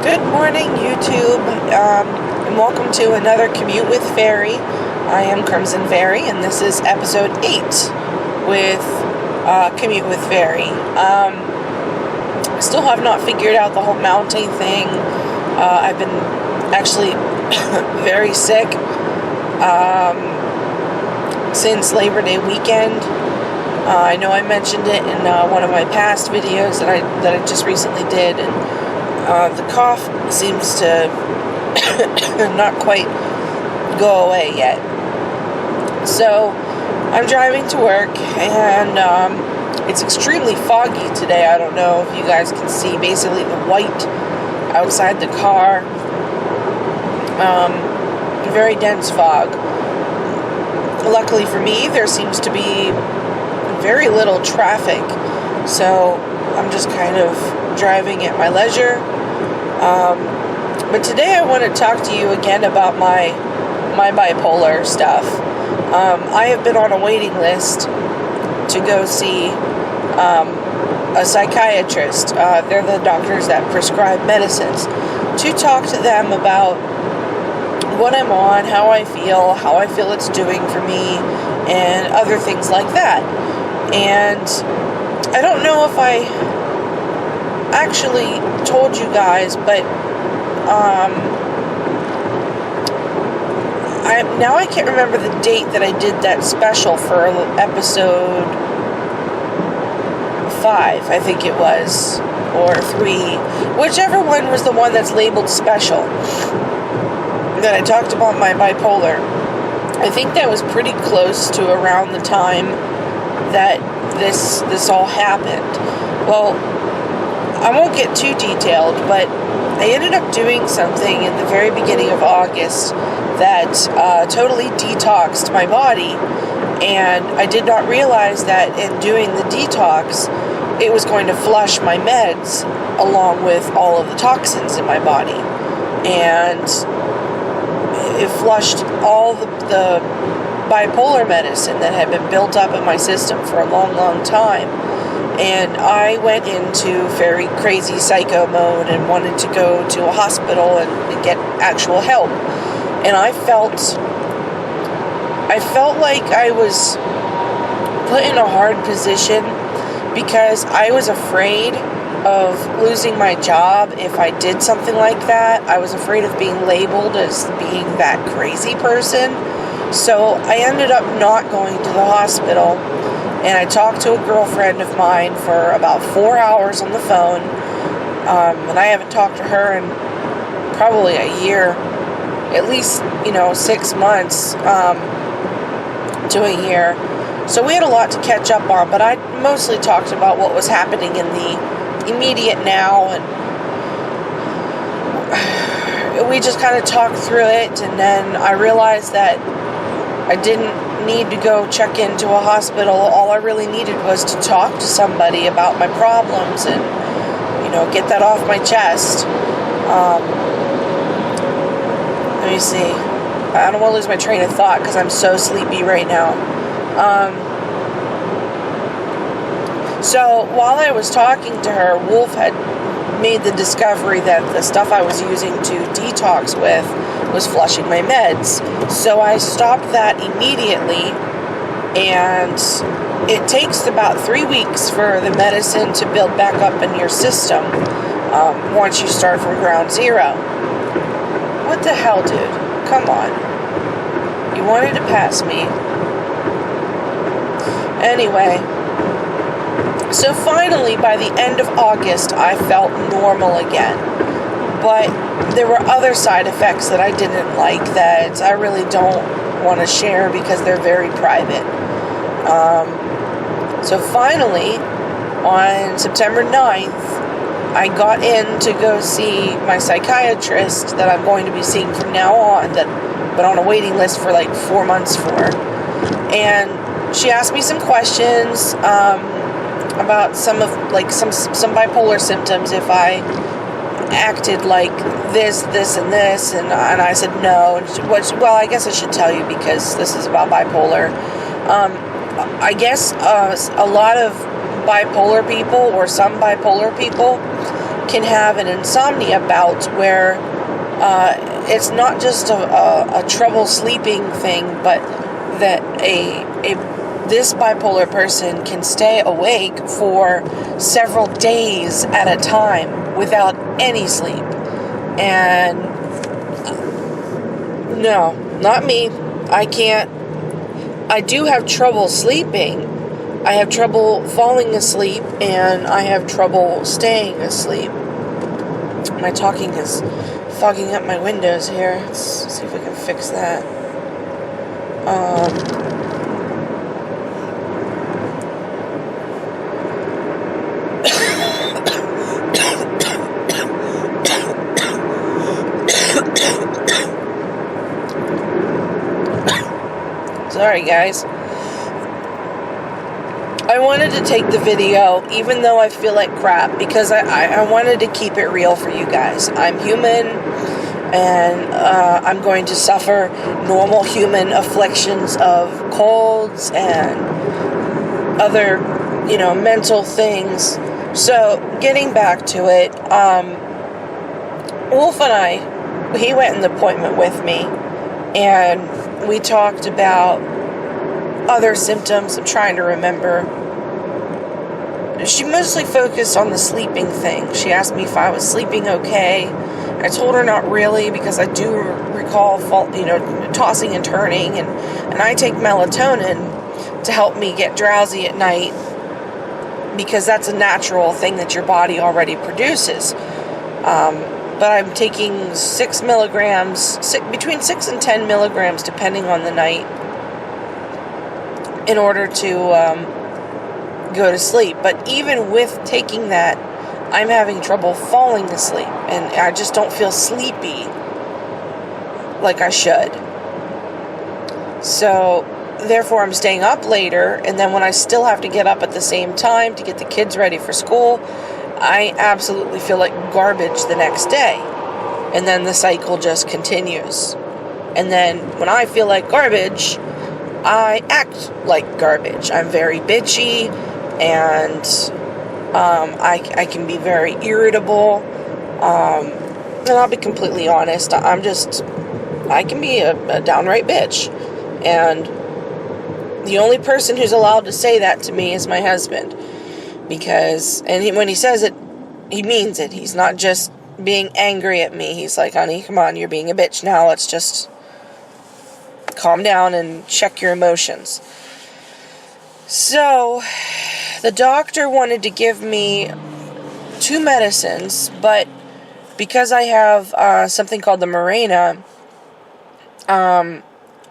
Good morning, YouTube, and welcome to another Commute with Faery. I am Krymsyn Faery, and this is episode 8 with Commute with Faery. Still have not figured out the whole mounting thing. I've been actually very sick since Labor Day weekend. I know I mentioned it in one of my past videos that I just recently did, and the cough seems to not quite go away yet. So I'm driving to work, and it's extremely foggy today. I don't know if you guys can see basically the white outside the car. Very dense fog. Luckily for me, there seems to be very little traffic, so I'm just kind of driving at my leisure. But today I want to talk to you again about my bipolar stuff. I have been on a waiting list to go see a psychiatrist. They're the doctors that prescribe medicines, to talk to them about what I'm on, how I feel it's doing for me, and other things like that. And I don't know if I actually told you guys, but I can't remember the date that I did that special for episode 5, I think it was, or 3, whichever one was the one that's labeled special, that I talked about my bipolar. I think that was pretty close to around the time that this all happened. Well, I won't get too detailed, but I ended up doing something in the very beginning of August that totally detoxed my body, and I did not realize that in doing the detox, it was going to flush my meds along with all of the toxins in my body, and it flushed all the bipolar medicine that had been built up in my system for a long time. And I went into very crazy psycho mode and wanted to go to a hospital and get actual help. And I felt like I was put in a hard position because I was afraid of losing my job if I did something like that. I was afraid of being labeled as being that crazy person. So I ended up not going to the hospital. And I talked to a girlfriend of mine for about 4 hours on the phone. And I haven't talked to her in probably a year. At least, 6 months to a year. So we had a lot to catch up on. But I mostly talked about what was happening in the immediate now. And we just kind of talked through it. And then I realized that I didn't need to go check into a hospital. All I really needed was to talk to somebody about my problems and, get that off my chest. Let me see. I don't want to lose my train of thought because I'm so sleepy right now. So while I was talking to her, Wolf had made the discovery that the stuff I was using to detox with was flushing my meds. So I stopped that immediately, and it takes about 3 weeks for the medicine to build back up in your system once you start from ground zero. What the hell, dude? Come on. You wanted to pass me. Anyway, so finally, by the end of August, I felt normal again. But there were other side effects that I didn't like that I really don't want to share because they're very private. So finally, on September 9th, I got in to go see my psychiatrist that I'm going to be seeing from now on, that I've been on a waiting list for like 4 months for. And she asked me some questions about some bipolar symptoms, if I acted like this, and this, and I said no. Well, I guess I should tell you because this is about bipolar. I guess a lot of bipolar people, or some bipolar people, can have an insomnia bout where it's not just a trouble sleeping thing, but that this bipolar person can stay awake for several days at a time without any sleep. And no, not me. I can't. I do have trouble sleeping. I have trouble falling asleep, and I have trouble staying asleep. My talking is fogging up my windows here. Let's see if we can fix that. Sorry, guys. I wanted to take the video, even though I feel like crap, because I wanted to keep it real for you guys. I'm human, and I'm going to suffer normal human afflictions of colds and other, mental things. So, getting back to it, Wolf and I, he went in the appointment with me, and we talked about other symptoms. I'm trying to remember. She mostly focused on the sleeping thing. She asked me if I was sleeping okay. I told her not really, because I do recall tossing and turning, and I take melatonin to help me get drowsy at night, because that's a natural thing that your body already produces. But I'm taking 6 milligrams, between 6 and 10 milligrams, depending on the night, in order to go to sleep. But even with taking that, I'm having trouble falling asleep, and I just don't feel sleepy like I should. So, therefore, I'm staying up later, and then when I still have to get up at the same time to get the kids ready for school, I absolutely feel like garbage the next day. And then the cycle just continues. And then when I feel like garbage, I act like garbage. I'm very bitchy, and I can be very irritable. And I'll be completely honest, I can be a downright bitch. And the only person who's allowed to say that to me is my husband. Because, when he says it, he means it. He's not just being angry at me. He's like, honey, come on, you're being a bitch now. Let's just calm down and check your emotions. So, the doctor wanted to give me 2 medicines, but because I have something called the Mirena,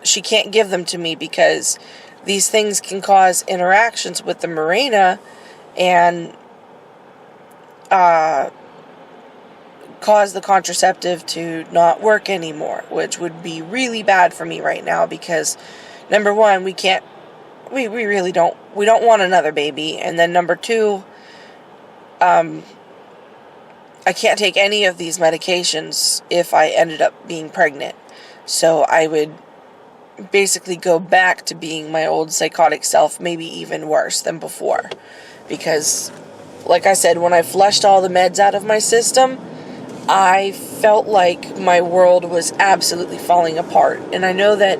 she can't give them to me because these things can cause interactions with the Mirena and cause the contraceptive to not work anymore, which would be really bad for me right now, because number one, we really don't want another baby, and then number two, I can't take any of these medications if I ended up being pregnant. So I would basically go back to being my old psychotic self, maybe even worse than before. Because, like I said, when I flushed all the meds out of my system, I felt like my world was absolutely falling apart. And I know that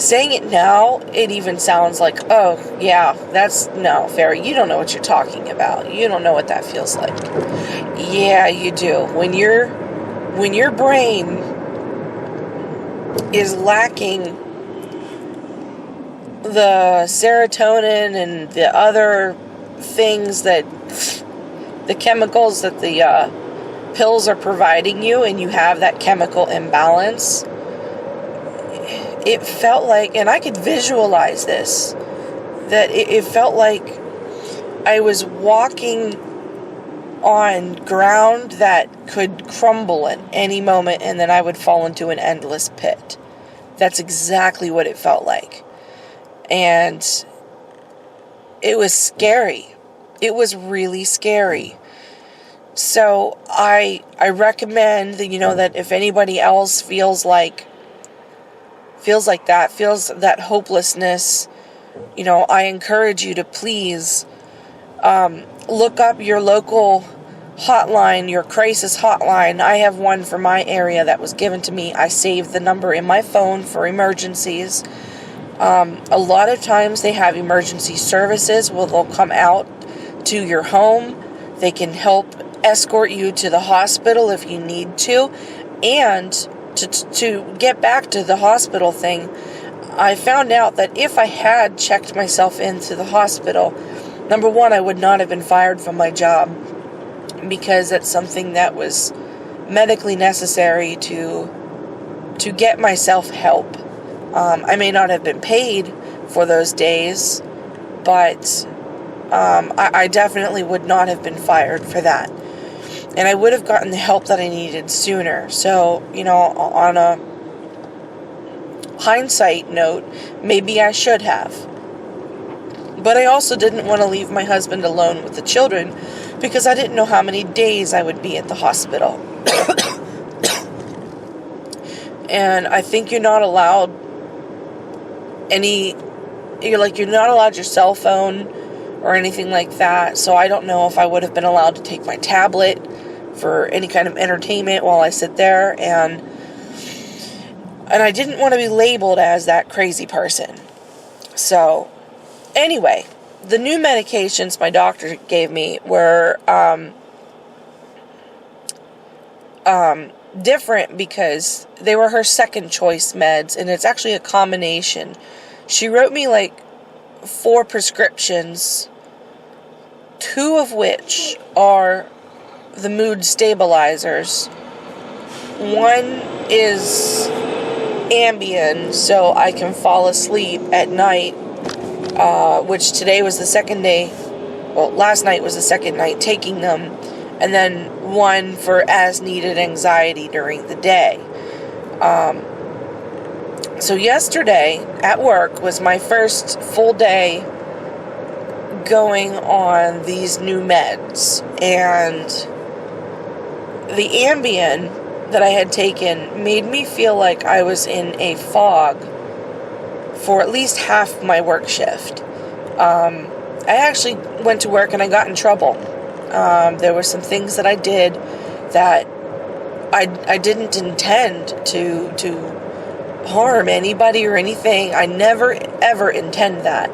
saying it now, it even sounds like, oh, yeah, no, Faery, you don't know what you're talking about. You don't know what that feels like. Yeah, you do. When your brain is lacking the serotonin and the other things that the chemicals that the pills are providing you, and you have that chemical imbalance, it felt like, and I could visualize this, that it felt like I was walking on ground that could crumble at any moment, and then I would fall into an endless pit. That's exactly what it felt like. And it was scary. It was really scary. So I recommend that, that if anybody else feels that hopelessness, I encourage you to please look up your local hotline, your crisis hotline. I have one for my area that was given to me. I saved the number in my phone for emergencies. A lot of times they have emergency services where they'll come out to your home. They can help escort you to the hospital if you need to. And to get back to the hospital thing, I found out that if I had checked myself into the hospital, number one, I would not have been fired from my job, because it's something that was medically necessary to get myself help. I may not have been paid for those days, but I definitely would not have been fired for that. And I would have gotten the help that I needed sooner. So, on a hindsight note, maybe I should have. But I also didn't want to leave my husband alone with the children, because I didn't know how many days I would be at the hospital. And I think you're not allowed you're not allowed your cell phone or anything like that. So I don't know if I would have been allowed to take my tablet for any kind of entertainment while I sit there. And I didn't want to be labeled as that crazy person. So anyway, the new medications my doctor gave me were different, because they were her second choice meds, and it's actually a combination. She wrote me 4 prescriptions, 2 of which are the mood stabilizers. One is Ambien, so I can fall asleep at night, which today was the second day, last night was the second night taking them, and then one for as-needed anxiety during the day. So yesterday at work was my first full day going on these new meds, and the Ambien that I had taken made me feel like I was in a fog for at least half my work shift. I actually went to work and I got in trouble. There were some things that I did that I didn't intend to harm anybody or anything. I never ever intend that.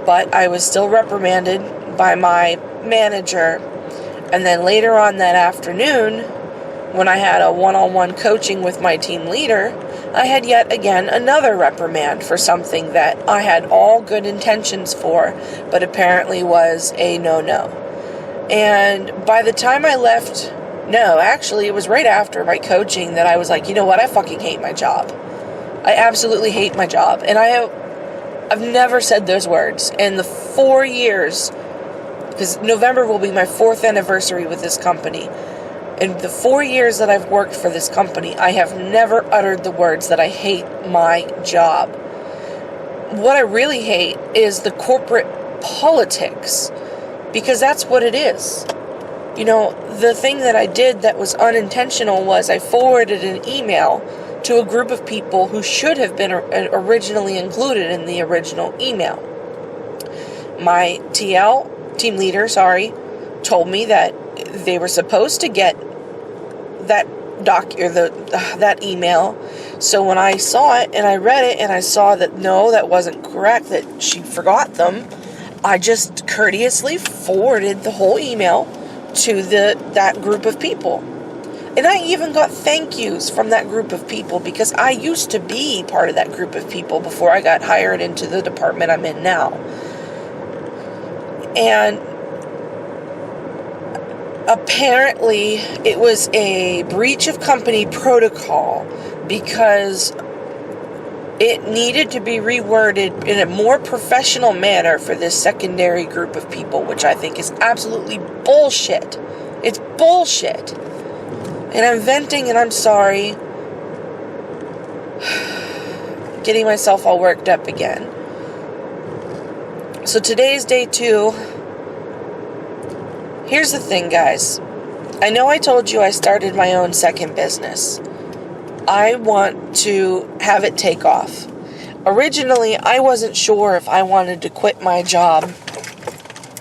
But I was still reprimanded by my manager. And then later on that afternoon, when I had a one-on-one coaching with my team leader, I had yet again another reprimand for something that I had all good intentions for, but apparently was a no-no. And by the time I left, actually it was right after my coaching that I was like, you know what, I fucking hate my job. I absolutely hate my job. And I've never said those words. In the 4 years, because November will be my 4th anniversary with this company. In the 4 years that I've worked for this company, I have never uttered the words that I hate my job. What I really hate is the corporate politics, because that's what it is. The thing that I did that was unintentional was I forwarded an email to a group of people who should have been originally included in the original email. My team leader, told me that they were supposed to get that email. So when I saw it and I read it and I saw that no, that wasn't correct, that she forgot them, I just courteously forwarded the whole email to that group of people. And I even got thank yous from that group of people, because I used to be part of that group of people before I got hired into the department I'm in now. And apparently it was a breach of company protocol, because it needed to be reworded in a more professional manner for this secondary group of people, which I think is absolutely bullshit. It's bullshit. And I'm venting and I'm sorry. Getting myself all worked up again. So today's day 2. Here's the thing, guys. I know I told you I started my own second business. I want to have it take off. Originally, I wasn't sure if I wanted to quit my job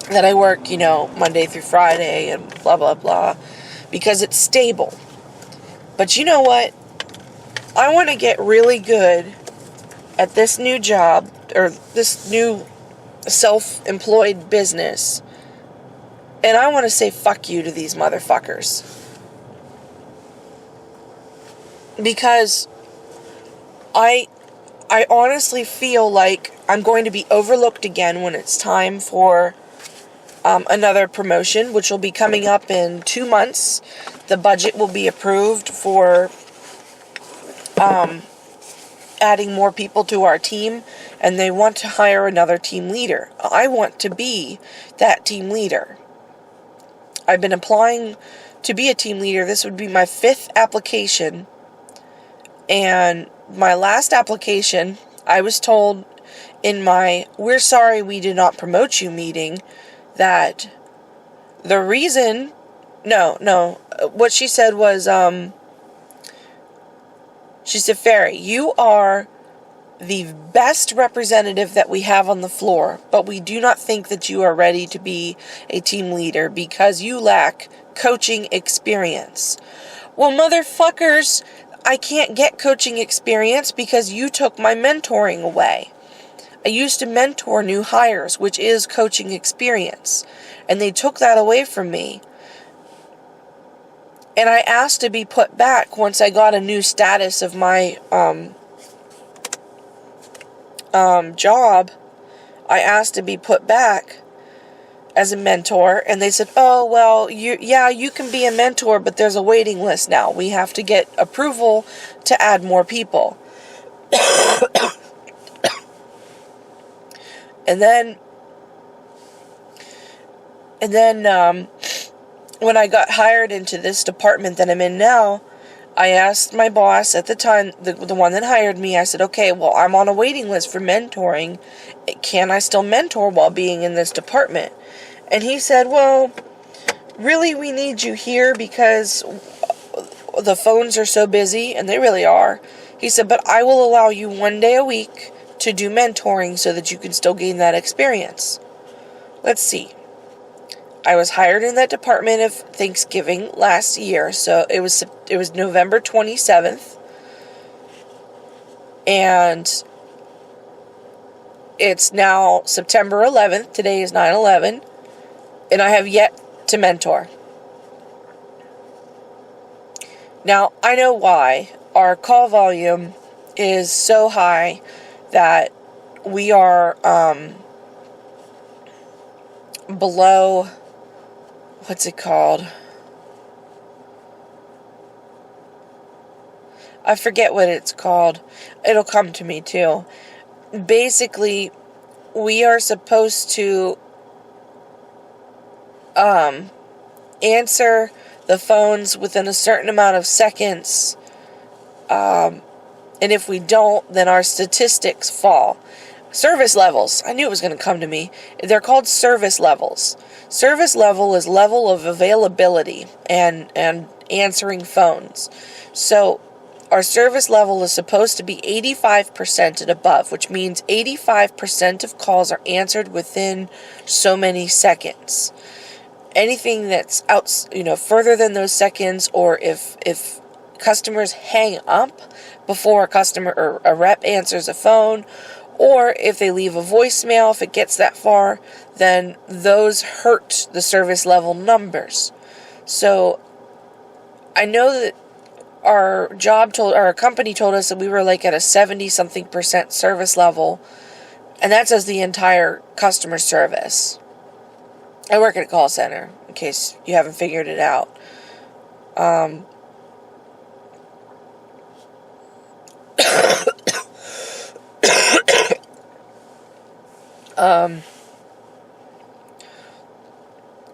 that I work, Monday through Friday and blah, blah, blah, because it's stable. But you know what? I want to get really good at this new job, or this new self-employed business, and I want to say fuck you to these motherfuckers. Because I honestly feel like I'm going to be overlooked again when it's time for another promotion, which will be coming up in 2 months. The budget will be approved for adding more people to our team, and they want to hire another team leader. I want to be that team leader. I've been applying to be a team leader. This would be my 5th application, and my last application, I was told in my "we're sorry we did not promote you" meeting that the reason, what she said was, she said, "Faery, you are the best representative that we have on the floor, but we do not think that you are ready to be a team leader because you lack coaching experience." Well, motherfuckers, I can't get coaching experience because you took my mentoring away. I used to mentor new hires, which is coaching experience, and they took that away from me. And I asked to be put back once I got a new status of my job. I asked to be put back as a mentor, and they said, "Oh, well, you can be a mentor, but there's a waiting list now. We have to get approval to add more people." And then when I got hired into this department that I'm in now, I asked my boss at the time, the one that hired me, I said, "Okay, well, I'm on a waiting list for mentoring. Can I still mentor while being in this department?" And he said, "Well, really, we need you here because the phones are so busy," and they really are. He said, "But I will allow you 1 day a week to do mentoring so that you can still gain that experience." Let's see. I was hired in that department of Thanksgiving last year, so it was November 27th, and it's now September 11th. Today is 9/11, and I have yet to mentor. Now, I know why. Our call volume is so high that we are below, what's it called? I forget what it's called. It'll come to me too. Basically, we are supposed to answer the phones within a certain amount of seconds, and if we don't, then our statistics fall. Service levels. I knew it was going to come to me. They're called service levels. Service level is level of availability and answering phones. So our service level is supposed to be 85% and above, which means 85% of calls are answered within so many seconds. Anything that's out, further than those seconds, or if customers hang up before a customer or a rep answers a phone, or if they leave a voicemail, if it gets that far, then those hurt the service level numbers. So I know that our company told us that we were like at a 70-something% service level, and that's as the entire customer service. I work at a call center, in case you haven't figured it out.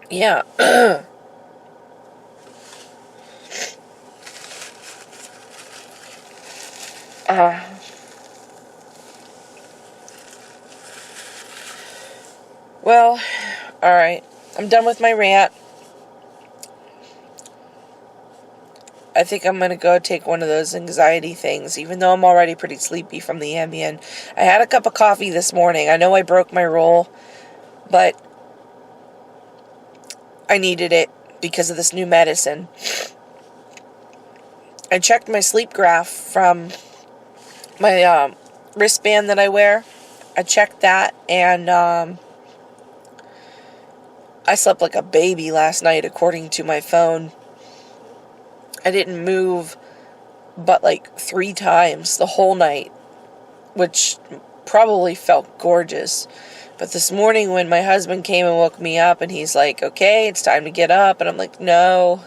Yeah. Well, alright. I'm done with my rant. I think I'm going to go take one of those anxiety things, even though I'm already pretty sleepy from the Ambien. I had a cup of coffee this morning. I know I broke my rule, but I needed it because of this new medicine. I checked my sleep graph from my wristband that I wear. I checked that, and I slept like a baby last night, according to my phone. I didn't move but like 3 times the whole night, which probably felt gorgeous. But this morning when my husband came and woke me up, and he's like, okay, it's time to get up, and I'm like, no,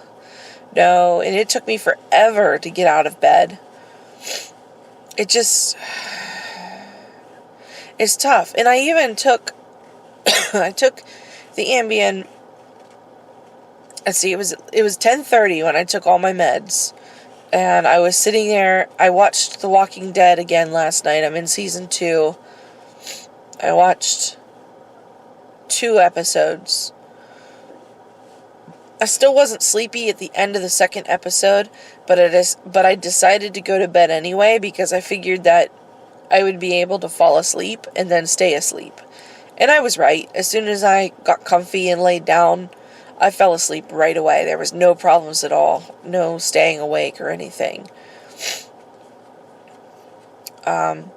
and it took me forever to get out of bed. It's tough. And I even took I took the Ambien. Let's see, it was 10:30 when I took all my meds. And I was sitting there. I watched The Walking Dead again last night. I'm in season 2. I watched 2 episodes. I still wasn't sleepy at the end of the second episode, but I decided to go to bed anyway because I figured that I would be able to fall asleep and then stay asleep. And I was right. As soon as I got comfy and laid down, I fell asleep right away. There was no problems at all. No staying awake or anything. And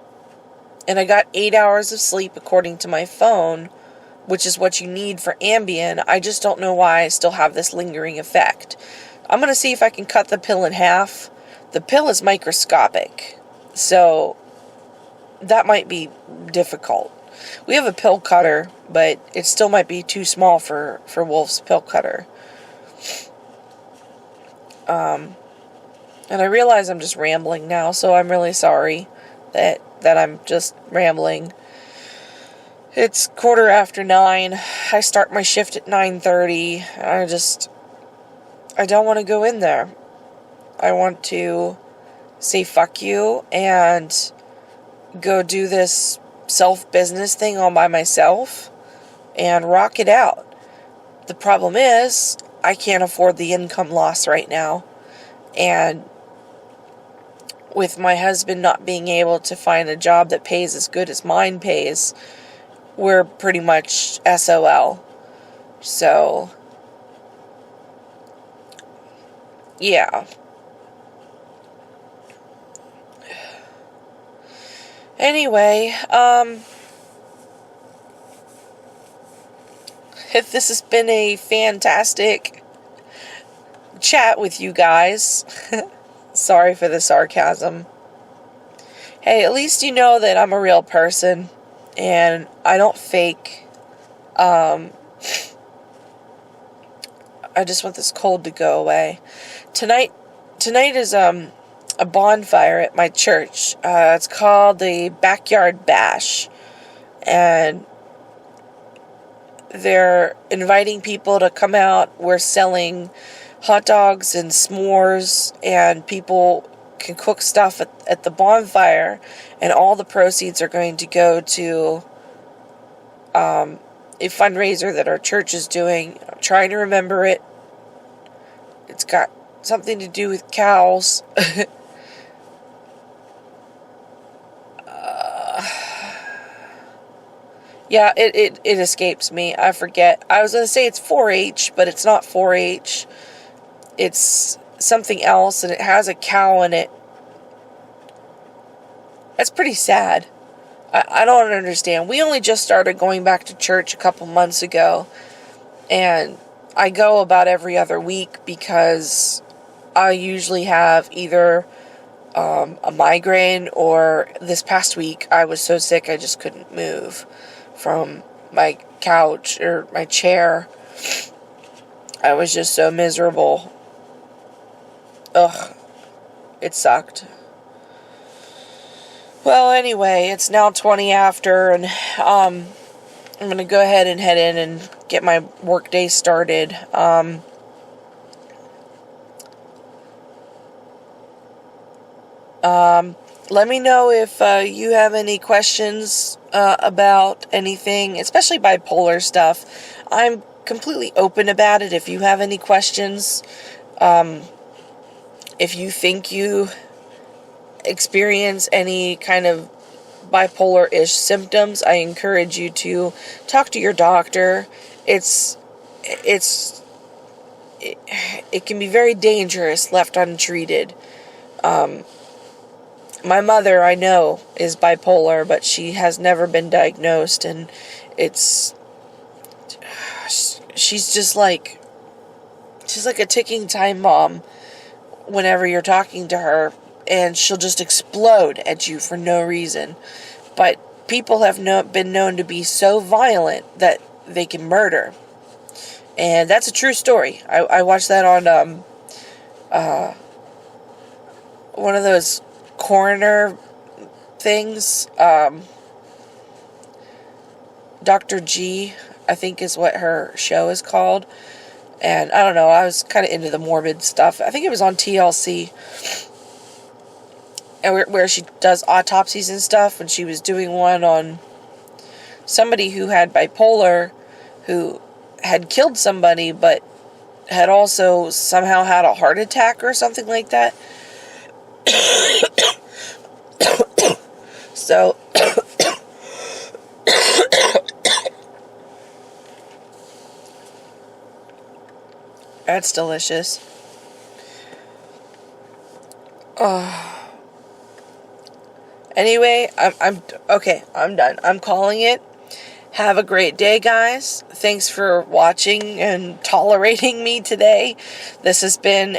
I got 8 hours of sleep according to my phone, which is what you need for Ambien. I just don't know why I still have this lingering effect. I'm going to see if I can cut the pill in half. The pill is microscopic, so that might be difficult. We have a pill cutter, but it still might be too small for Wolf's pill cutter. And I realize I'm just rambling now, so I'm really sorry that I'm just rambling. It's 9:15. I start my shift at 9:30. I don't want to go in there. I want to say fuck you and go do this self-business thing all by myself and rock it out. The problem is, I can't afford the income loss right now. And with my husband not being able to find a job that pays as good as mine pays, we're pretty much SOL. So, yeah. Anyway, this has been a fantastic chat with you guys. Sorry for the sarcasm. Hey, at least you know that I'm a real person and I don't fake. I just want this cold to go away. Tonight is a bonfire at my church. It's called the Backyard Bash, and they're inviting people to come out. We're selling hot dogs and s'mores, and people can cook stuff at the bonfire, and all the proceeds are going to go to a fundraiser that our church is doing. I'm trying to remember it. It's got something to do with cows. Yeah, it escapes me. I forget. I was going to say it's 4-H, but it's not 4-H. It's something else, and it has a cow in it. That's pretty sad. I don't understand. We only just started going back to church a couple months ago, and I go about every other week because I usually have either a migraine, or this past week I was so sick I just couldn't move from my couch or my chair. I was just so miserable. Ugh, it sucked. Well, anyway, it's now 20 after, and I'm going to go ahead and head in and get my work day started. Let me know if you have any questions about anything, especially bipolar stuff. I'm completely open about it if you have any questions. If you think you experience any kind of bipolar-ish symptoms, I encourage you to talk to your doctor. It's it can be very dangerous left untreated. My mother, I know, is bipolar, but she has never been diagnosed, and she's just like, she's like a ticking time bomb whenever you're talking to her, and she'll just explode at you for no reason. But people have been known to be so violent that they can murder. And that's a true story. I watched that on one of those coroner things. Dr. G, I think is what her show is called. And I don't know, I was kind of into the morbid stuff. I think it was on TLC. And where she does autopsies and stuff. And she was doing one on somebody who had bipolar, who had killed somebody, but had also somehow had a heart attack or something like that. So, that's delicious. Anyway, I'm okay. I'm done. I'm calling it. Have a great day, guys. Thanks for watching and tolerating me today. This has been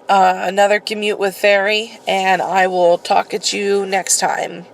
another Commute with Faery, and I will talk at you next time.